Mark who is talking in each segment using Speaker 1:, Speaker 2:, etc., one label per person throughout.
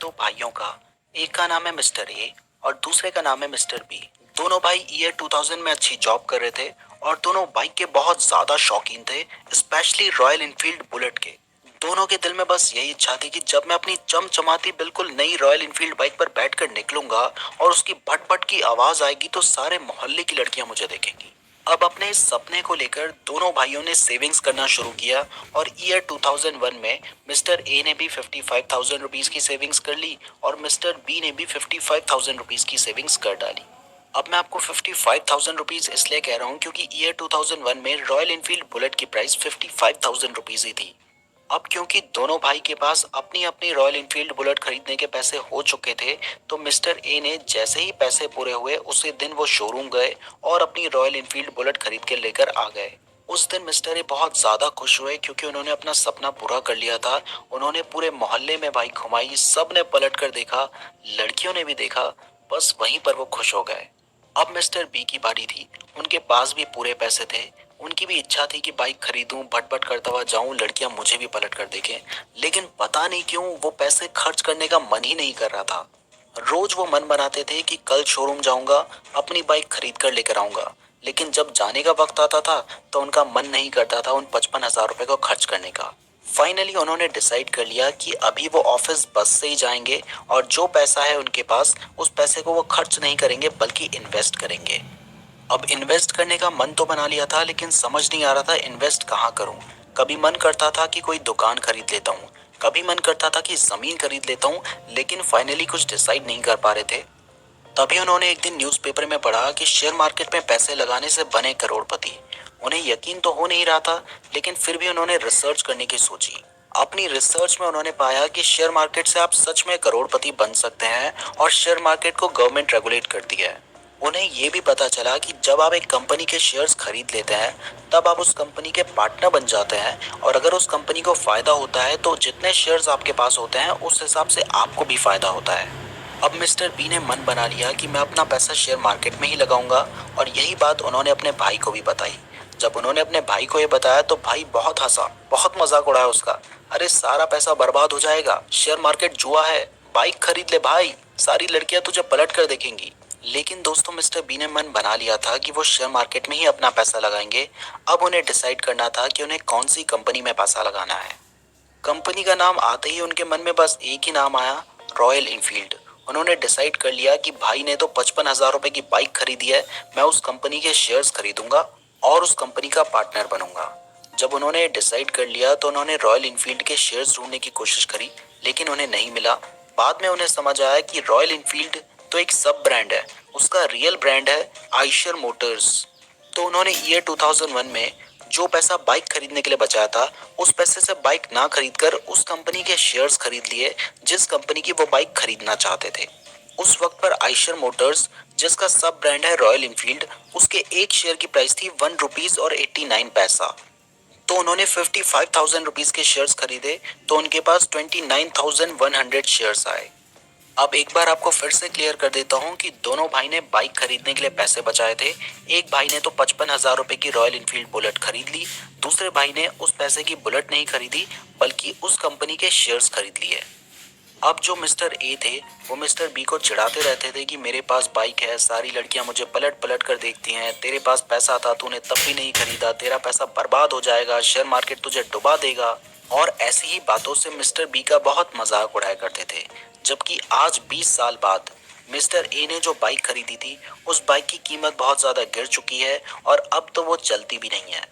Speaker 1: दो भाइयों का। एक का नाम है मिस्टर ए और दूसरे का नाम है मिस्टर बी। दोनों भाई ईयर 2000 में अच्छी जॉब कर रहे थे और दोनों बाइक के बहुत ज्यादा शौकीन थे, स्पेशली रॉयल इनफील्ड बुलेट के। दोनों के दिल में बस यही इच्छा थी कि जब मैं अपनी चमचमाती बिल्कुल नई रॉयल इनफील्ड बाइक पर बैठकर निकलूंगा और उसकी भट भट की आवाज आएगी तो सारे मोहल्ले की लड़कियां मुझे देखेंगी। अब अपने इस सपने को लेकर दोनों भाइयों ने सेविंग्स करना शुरू किया और ईयर 2001 में मिस्टर ए ने भी 55,000 रुपीज की सेविंग्स कर ली और मिस्टर बी ने भी 55,000 रुपीज की सेविंग्स कर डाली। अब मैं आपको 55,000 रुपीज इसलिए कह रहा हूँ क्योंकि ईयर 2001 में रॉयल इनफील्ड बुलेट की प्राइस 55,000 रुपीज ही थी। अब क्योंकि दोनों भाई के पास अपनी अपनी रॉयल इनफील्ड बुलेट खरीदने के पैसे हो चुके थे, तो मिस्टर ए ने जैसे ही पैसे पूरे हुए उसी दिन वो शोरूम गए और अपनी रॉयल इनफील्ड बुलेट खरीद के लेकर आ गए। उस दिन मिस्टर ए बहुत ज्यादा खुश हुए क्योंकि उन्होंने अपना सपना पूरा कर लिया था। उन्होंने पूरे मोहल्ले में बाइक घुमाई, सबने पलट कर देखा, लड़कियों ने भी देखा, बस वहीं पर वो खुश हो गए। अब मिस्टर बी की बारी थी। उनके पास भी पूरे पैसे थे। उनकी भी इच्छा थी कि बाइक खरीदूं, भटभट करता हुआ जाऊं, लड़कियां मुझे भी पलट कर देखें। लेकिन पता नहीं क्यों वो पैसे खर्च करने का मन ही नहीं कर रहा था। रोज वो मन बनाते थे कि कल शोरूम जाऊंगा, अपनी बाइक खरीद कर लेकर आऊंगा। लेकिन जब जाने का वक्त आता था तो उनका मन नहीं करता था उन 55,000 रुपए को खर्च करने का। फाइनली उन्होंने डिसाइड कर लिया कि अभी वो ऑफिस बस से ही जाएंगे और जो पैसा है उनके पास उस पैसे को वो खर्च नहीं करेंगे बल्कि इन्वेस्ट करेंगे। अब इन्वेस्ट करने का मन तो बना लिया था लेकिन समझ नहीं आ रहा था इन्वेस्ट कहाँ करूं। कभी मन करता था कि कोई दुकान खरीद लेता हूँ, कभी मन करता था कि जमीन खरीद लेता हूँ, लेकिन फाइनली कुछ डिसाइड नहीं कर पा रहे थे। तभी उन्होंने एक दिन न्यूज़पेपर में पढ़ा कि शेयर मार्केट में पैसे लगाने से बने करोड़पति। उन्हें यकीन तो हो नहीं रहा था, लेकिन फिर भी उन्होंने रिसर्च करने की सोची। अपनी रिसर्च में उन्होंने पाया कि शेयर मार्केट से आप सच में करोड़पति बन सकते हैं और शेयर मार्केट को गवर्नमेंट रेगुलेट करती है। उन्हें ये भी पता चला कि जब आप एक कंपनी के शेयर्स खरीद लेते हैं तब आप उस कंपनी के पार्टनर बन जाते हैं और अगर उस कंपनी को फायदा होता है तो जितने शेयर्स आपके पास होते हैं उस हिसाब से आपको भी फायदा होता है। अब मिस्टर बी ने मन बना लिया कि मैं अपना पैसा शेयर मार्केट में ही लगाऊंगा और यही बात उन्होंने अपने भाई को भी बताई। जब उन्होंने अपने भाई को ये बताया तो भाई बहुत हंसा, बहुत मजाक उड़ाया उसका। अरे सारा पैसा बर्बाद हो जाएगा, शेयर मार्केट जुआ है, बाइक खरीद ले भाई, सारी लड़कियां तुझे पलट कर देखेंगी। लेकिन दोस्तों मिस्टर बी ने मन बना लिया था कि वो शेयर मार्केट में ही अपना पैसा लगाएंगे। अब उन्हें डिसाइड करना था कि उन्हें कौन सी कंपनी में पैसा लगाना है। कंपनी का नाम आते ही उनके मन में बस एक ही नाम आया, रॉयल इनफील्ड। उन्होंने डिसाइड कर लिया कि भाई ने तो 55,000 रुपए की बाइक खरीदी है, मैं उस कंपनी के शेयर्स खरीदूंगा और उस कंपनी का पार्टनर बनूंगा। जब उन्होंने डिसाइड कर लिया तो उन्होंने रॉयल इनफील्ड के शेयर्स ढूंढने की कोशिश करी, लेकिन उन्हें नहीं मिला। बाद में उन्हें समझ आया कि रॉयल इनफील्ड तो एक सब ब्रांड है, उसका रियल ब्रांड है आइशर मोटर्स। तो उन्होंने ईयर 2001 में जो पैसा बाइक खरीदने के लिए बचाया था उस पैसे से बाइक ना खरीदकर उस कंपनी के शेयर्स खरीद लिए जिस कंपनी की वो बाइक खरीदना चाहते थे। उस वक्त पर आइशर मोटर्स, जिसका सब ब्रांड है रॉयल इनफील्ड, उसके एक शेयर की प्राइस थी 1 रुपीज और 89 पैसा। तो उन्होंने 55,000 रुपीज के शेयर्स खरीदे तो उनके पास 29,100 शेयर्स आए। अब एक बार आपको फिर से क्लियर कर देता हूँ कि दोनों भाई ने बाइक खरीदने के लिए पैसे बचाए थे। एक भाई ने तो 55,000 रुपए की रॉयल इनफील्ड बुलेट खरीद ली, दूसरे भाई ने उस पैसे की बुलेट नहीं खरीदी बल्कि उस कंपनी के शेयर्स खरीद लिए। अब जो मिस्टर ए थे वो मिस्टर बी को चिढ़ाते रहते थे कि मेरे पास बाइक है, सारी लड़कियां मुझे पलट पलट कर देखती हैं, तेरे पास पैसा था तूने तब भी नहीं खरीदा, तेरा पैसा बर्बाद हो जाएगा, शेयर मार्केट तुझे डुबा देगा। और ऐसी ही बातों से मिस्टर बी का बहुत मजाक उड़ाया करते थे। जबकि आज 20 साल बाद मिस्टर ए ने जो बाइक खरीदी थी उस बाइक की कीमत बहुत ज्यादा गिर चुकी है और अब तो वो चलती भी नहीं है।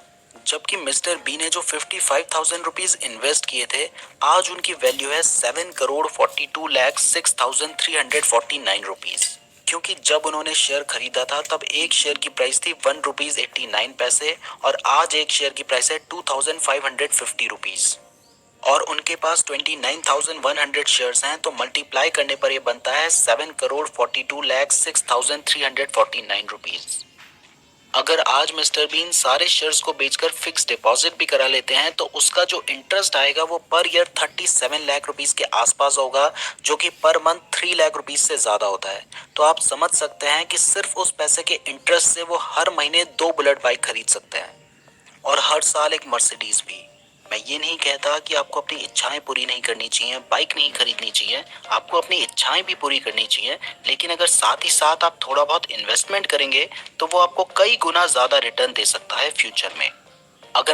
Speaker 1: जबकि मिस्टर बी ने जो 55,000 रुपीज इन्वेस्ट किए थे आज उनकी वैल्यू है 7 करोड़ 42 लाख 6,349 रुपीज। क्योंकि जब उन्होंने शेयर खरीदा था तब एक शेयर की प्राइस थी 1 रुपीज 89 पैसे और आज एक शेयर की प्राइस है 2,550 रुपीज। और उनके पास 29,100 शेयर्स हैं तो मल्टीप्लाई करने पर ये बनता है 7 करोड़ 42 लाख 6,349 रुपीज। अगर आज मिस्टर बीन सारे शेयर्स को बेचकर फिक्स डिपॉजिट भी करा लेते हैं तो उसका जो इंटरेस्ट आएगा वो पर ईयर 37 लाख रुपीस के आसपास होगा, जो कि पर मंथ 3 लाख रुपीस से ज्यादा होता है। तो आप समझ सकते हैं कि सिर्फ उस पैसे के इंटरेस्ट से वो हर महीने 2 बुलेट बाइक खरीद सकते हैं और हर साल एक मर्सिडीज भी। मैं ये नहीं कहता कि आपको अपनी इच्छाएं पूरी नहीं करनी चाहिए, बाइक नहीं खरीदनी चाहिए, आपको अपनी इच्छाएं भी पूरी करनी चाहिए, लेकिन अगर साथ ही साथ आप थोड़ा बहुत इन्वेस्टमेंट करेंगे तो वो आपको कई गुना ज्यादा रिटर्न दे सकता है फ्यूचर में। अगर